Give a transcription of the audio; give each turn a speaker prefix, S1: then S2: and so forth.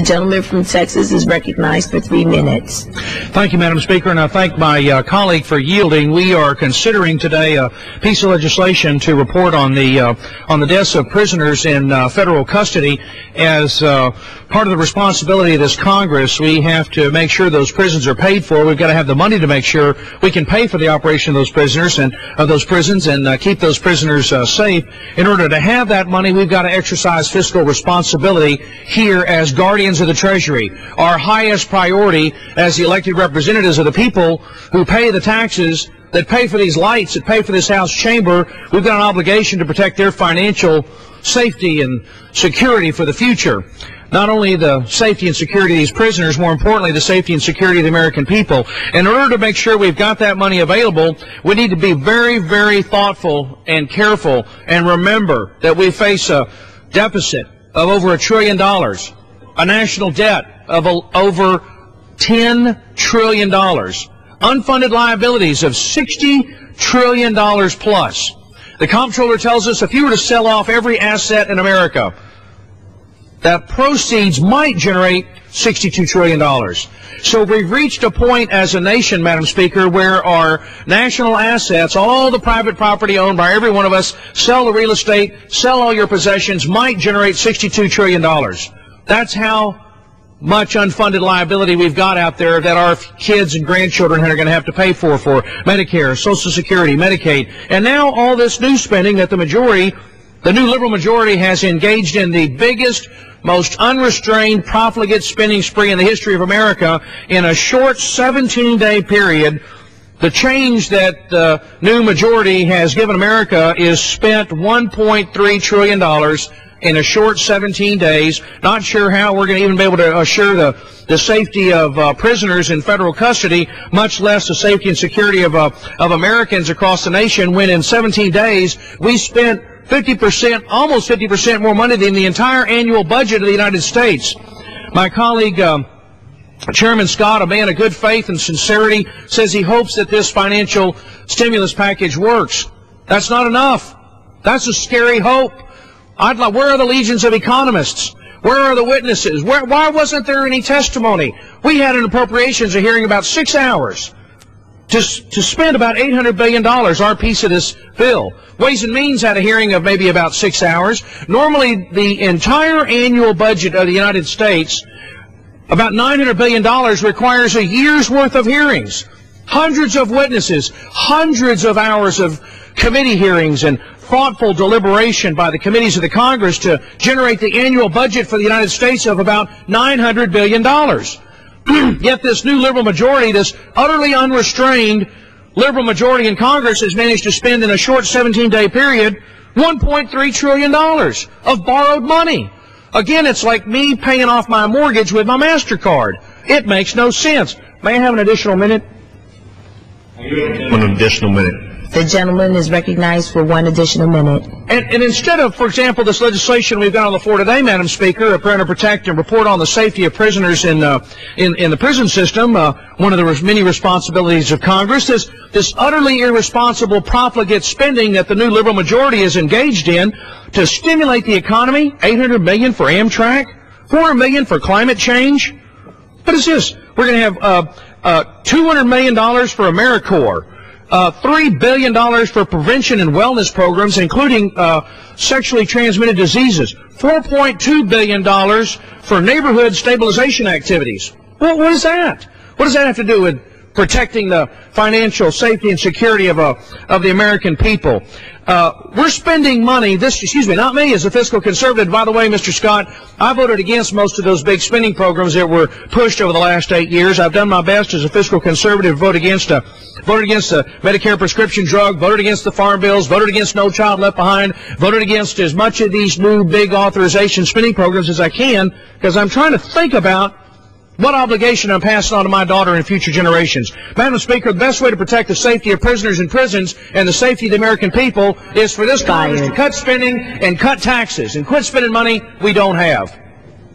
S1: The gentleman from Texas is recognized for 3 minutes.
S2: Thank you, Madam Speaker, and I thank my colleague for yielding. We are considering today a piece of legislation to report on the deaths of prisoners in federal custody. As part of the responsibility of this Congress, we have to make sure those prisons are paid for. We've got to have the money to make sure we can pay for the operation of those prisoners and of those prisons and keep those prisoners safe. In order to have that money, we've got to exercise fiscal responsibility here as guardians of the Treasury. Our highest priority as the elected representatives of the people who pay the taxes, that pay for these lights, that pay for this House chamber, we've got an obligation to protect their financial safety and security for the future. Not only the safety and security of these prisoners, more importantly, the safety and security of the American people. In order to make sure we've got that money available, we need to be very, very thoughtful and careful and remember that we face a deficit of over $1 trillion, a national debt of over $10 trillion, unfunded liabilities of $60 trillion plus. The comptroller tells us if you were to sell off every asset in America, that proceeds might generate $62 trillion. So we've reached a point as a nation, Madam Speaker, where our national assets, all the private property owned by every one of us, sell the real estate, sell all your possessions, might generate $62 trillion. That's how much unfunded liability we've got out there that our kids and grandchildren are going to have to pay for Medicare, Social Security, Medicaid. And now all this new spending that the new liberal majority has engaged in, the biggest, most unrestrained, profligate spending spree in the history of America in a short 17-day period. The change that the new majority has given America is spent $1.3 trillion in a short 17 days. Not sure how we're going to even be able to assure the safety of prisoners in federal custody, much less the safety and security of Americans across the nation, when in 17 days we spent 50%, almost 50% more money than the entire annual budget of the United States. My colleague, Chairman Scott, a man of good faith and sincerity, says he hopes that this financial stimulus package works. That's not enough. That's a scary hope. Where are the legions of economists? Where are the witnesses? Why wasn't there any testimony? We had an appropriations hearing about 6 hours to spend about $800 billion, our piece of this bill. Ways and Means had a hearing of maybe about 6 hours. Normally, the entire annual budget of the United States, about $900 billion, requires a year's worth of hearings, hundreds of witnesses, hundreds of hours of committee hearings and thoughtful deliberation by the committees of the Congress to generate the annual budget for the United States of about $900 billion. Yet this new liberal majority, this utterly unrestrained liberal majority in Congress, has managed to spend in a short 17-day period $1.3 trillion of borrowed money. Again, it's like me paying off my mortgage with my MasterCard. It makes no sense. May I have an additional minute?
S3: One additional minute.
S1: The gentleman is recognized for 1 additional minute.
S2: And instead of, for example, this legislation we've got on the floor today, Madam Speaker, trying to protect and report on the safety of prisoners in the prison system, one of the many responsibilities of Congress, this utterly irresponsible, profligate spending that the new liberal majority is engaged in to stimulate the economy. $800 million for Amtrak, $400 million for climate change. What is this? We're going to have $200 million for AmeriCorps. $3 billion for prevention and wellness programs, including sexually transmitted diseases. $4.2 billion for neighborhood stabilization activities. Well, what is that? What does that have to do with protecting the financial safety and security of the American people? We're spending money, not me as a fiscal conservative. By the way, Mr. Scott, I voted against most of those big spending programs that were pushed over the last 8 years. I've done my best as a fiscal conservative, voted against the Medicare prescription drug, voted against the farm bills, voted against No Child Left Behind, voted against as much of these new big authorization spending programs as I can, because I'm trying to think about what obligation I'm passing on to my daughter and future generations. Madam Speaker, the best way to protect the safety of prisoners in prisons and the safety of the American people is for this Congress to cut spending and cut taxes and quit spending money we don't have.